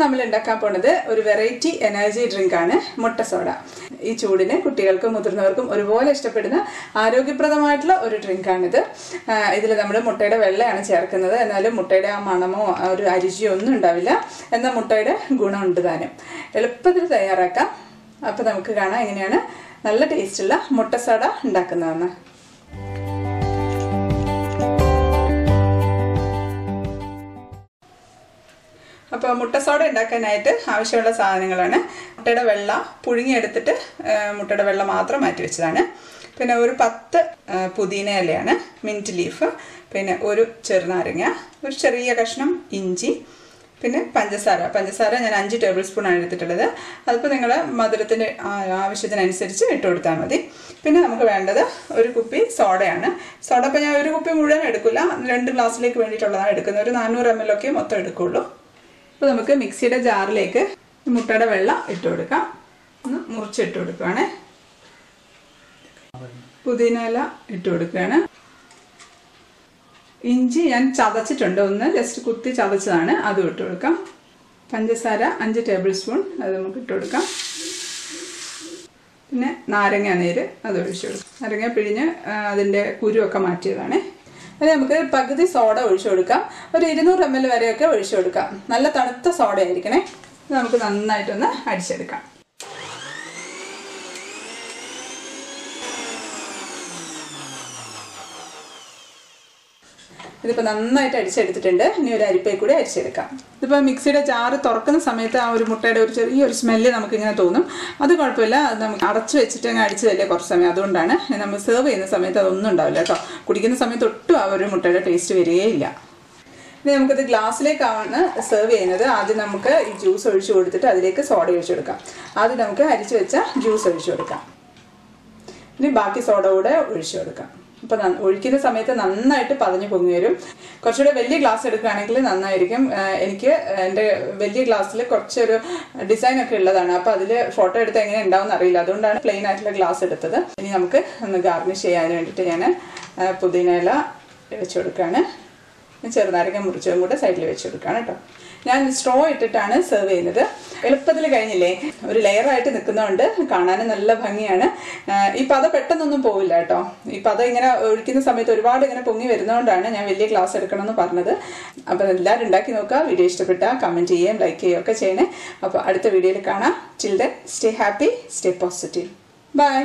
നമ്മൾ ഉണ്ടാക്കാൻ പോണത് ഒരു വെറൈറ്റി എനർജി ഡ്രിങ്ക് ആണ് മുട്ട സോഡ. ഈ ചൂടിന് കുട്ടികൾക്കും മുതിർന്നവർക്കും ഒരുപോലെ ഇഷ്ടപ്പെടുന്ന ആരോഗ്യപ്രദമായിട്ടുള്ള ഒരു ഡ്രിങ്ക് ആണിത്. ഇതിൽ നമ്മൾ മുട്ടയുടെ വെള്ളയാണ് ചേർക്കുന്നത്. എന്നാലും മുട്ടയുടെ ആ മണമോ ഒരു അരുചിയോ ഒന്നും ഉണ്ടാവില്ല. എന്നാൽ മുട്ടയുടെ ഗുണമുണ്ട് താനും. എളുപ്പത്തിൽ തയ്യാറാക്കാം. അപ്പോൾ നമുക്ക് കാണാം എങ്ങനെയാണ് നല്ല ടേസ്റ്റുള്ള മുട്ട സോഡ ഉണ്ടാക്കുന്നതെന്ന്. അപ്പോൾ മുട്ട സോഡ ഉണ്ടാക്കാനായിട്ട് ആവശ്യമുള്ള സാധനങ്ങളാണ്: മുട്ടയുടെ വെള്ള പുഴുങ്ങിയെടുത്തിട്ട് മുട്ടയുടെ വെള്ള മാത്രം മാറ്റി വെച്ചതാണ്. പിന്നെ ഒരു 10 പുതിന ഇലയാണ്, മിൻറ്റ് ലീഫ്, പിന്നെ ഒരു ചെറുനാരങ്ങ, ഒരു ചെറിയ കഷ്ണം ഇഞ്ചി, പിന്നെ പഞ്ചസാര ഞാൻ 5 ടേബിൾ സ്പൂണാണ് എടുത്തിട്ടുള്ളത്. അതിപ്പോൾ നിങ്ങൾ മധുരത്തിൻ്റെ ആവശ്യത്തിനനുസരിച്ച് ഇട്ട് കൊടുത്താൽ മതി. പിന്നെ നമുക്ക് വേണ്ടത് ഒരു കുപ്പി സോഡയാണ്. സോഡ ഇപ്പോൾ ഞാൻ ഒരു കുപ്പി മുഴുവൻ എടുക്കില്ല, 2 ഗ്ലാസ്സിലേക്ക് വേണ്ടിയിട്ടുള്ളതാണ് എടുക്കുന്നത്. ഒരു 400 ml ഒക്കെ മൊത്തം എടുക്കുകയുള്ളൂ. അപ്പോൾ നമുക്ക് മിക്സിയുടെ ജാറിലേക്ക് മുട്ടയുടെ വെള്ളം ഇട്ട് കൊടുക്കാം. ഒന്ന് മുറിച്ചിട്ട് കൊടുക്കുകയാണ്. പുതിന ഇല ഇട്ട് കൊടുക്കുകയാണ്. ഇഞ്ചി ഞാൻ ചതച്ചിട്ടുണ്ട്, ഒന്ന് ജസ്റ്റ് കുത്തി ചതച്ചതാണ്, അതും ഇട്ട് കൊടുക്കാം. പഞ്ചസാര 5 ടേബിൾ സ്പൂൺ, അത് നമുക്ക് ഇട്ട് കൊടുക്കാം. പിന്നെ നാരങ്ങ നീര് അത് ഒഴിച്ചു കൊടുക്കാം. നാരങ്ങ പിഴിഞ്ഞ് അതിൻ്റെ കുരുവൊക്കെ മാറ്റിയതാണ്. അത് നമുക്ക് പകുതി സോഡ ഒഴിച്ചു കൊടുക്കാം. ഒരു 200 ml വരെയൊക്കെ ഒഴിച്ചു കൊടുക്കാം. നല്ല തണുത്ത സോഡ ആയിരിക്കണേ. നമുക്ക് നന്നായിട്ടൊന്ന് അടിച്ചെടുക്കാം. ഇതിപ്പോൾ നന്നായിട്ട് അടിച്ചെടുത്തിട്ടുണ്ട്. ഇനി ഒരു അരിപ്പയിൽ കൂടി അരിച്ചെടുക്കാം. ഇതിപ്പോൾ മിക്സിയുടെ ജാറ് തുറക്കുന്ന സമയത്ത് ആ ഒരു മുട്ടയുടെ ഒരു ചെറിയൊരു സ്മെല്ല് നമുക്കിങ്ങനെ തോന്നും. അത് കുഴപ്പമില്ല, അത് നമുക്ക് അടച്ചു വെച്ചിട്ട് അങ്ങ് അടിച്ചതല്ലേ കുറച്ച് സമയം, അതുകൊണ്ടാണ്. നമ്മൾ സെർവ് ചെയ്യുന്ന സമയത്ത് അതൊന്നും ഉണ്ടാവില്ല കേട്ടോ. കുടിക്കുന്ന സമയത്ത് ഒട്ടും ആ ഒരു മുട്ടയുടെ ടേസ്റ്റ് വരികയില്ല. ഇനി നമുക്കിത് ഗ്ലാസ്സിലേക്കാണ് സെർവ് ചെയ്യുന്നത്. ആദ്യം നമുക്ക് ഈ ജ്യൂസ് ഒഴിച്ചു കൊടുത്തിട്ട് അതിലേക്ക് സോഡ ഒഴിച്ചു കൊടുക്കാം. ആദ്യം നമുക്ക് അരിച്ചു വെച്ച ജ്യൂസ് ഒഴിച്ചു കൊടുക്കാം. ഇനി ബാക്കി സോഡ കൂടെ ഒഴിച്ചു കൊടുക്കാം. അപ്പോൾ ഒഴിക്കുന്ന സമയത്ത് നന്നായിട്ട് പതഞ്ഞ് പൊങ്ങി വരും. കുറച്ചുകൂടെ വലിയ ഗ്ലാസ് എടുക്കുകയാണെങ്കിൽ നന്നായിരിക്കും. എനിക്ക് എൻ്റെ വലിയ ഗ്ലാസ്സിൽ കുറച്ചൊരു ഡിസൈനൊക്കെ ഉള്ളതാണ്. അപ്പോൾ അതിൽ ഫോട്ടോ എടുത്ത് എങ്ങനെ ഉണ്ടാവും എന്നറിയില്ല, അതുകൊണ്ടാണ് പ്ലെയിൻ ആയിട്ടുള്ള ഗ്ലാസ് എടുത്തത്. ഇനി നമുക്ക് ഒന്ന് ഗാർണിഷ് ചെയ്യാൻ വേണ്ടിയിട്ട് ഞാൻ പുതിന ഇല വെച്ച് കൊടുക്കുകയാണ്. ചെറുനാരങ്ങ മുറിച്ചതും കൂടെ സൈഡിൽ വെച്ച് കൊടുക്കുകയാണ് കേട്ടോ. ഞാൻ സ്ട്രോ ഇട്ടിട്ടാണ് സെർവ് ചെയ്യുന്നത്. എളുപ്പത്തിൽ കഴിഞ്ഞില്ലേ, ഒരു ലെയറായിട്ട് നിൽക്കുന്നതുകൊണ്ട് കാണാനും നല്ല ഭംഗിയാണ്. ഈ പത പെട്ടെന്നൊന്നും പോവില്ല കേട്ടോ. ഈ പത ഇങ്ങനെ ഒഴിക്കുന്ന സമയത്ത് ഒരുപാട് ഇങ്ങനെ പൊങ്ങി വരുന്നതുകൊണ്ടാണ് ഞാൻ വലിയ ഗ്ലാസ് എടുക്കണമെന്ന് പറഞ്ഞത്. അപ്പോൾ എല്ലാവരും ഉണ്ടാക്കി നോക്കുക. വീഡിയോ ഇഷ്ടപ്പെട്ടാൽ കമൻറ്റ് ചെയ്യുകയും ലൈക്ക് ചെയ്യുകയും ഒക്കെ ചെയ്യണേ. അപ്പോൾ അടുത്ത വീഡിയോയിൽ കാണാം. Till then stay happy, stay positive. By.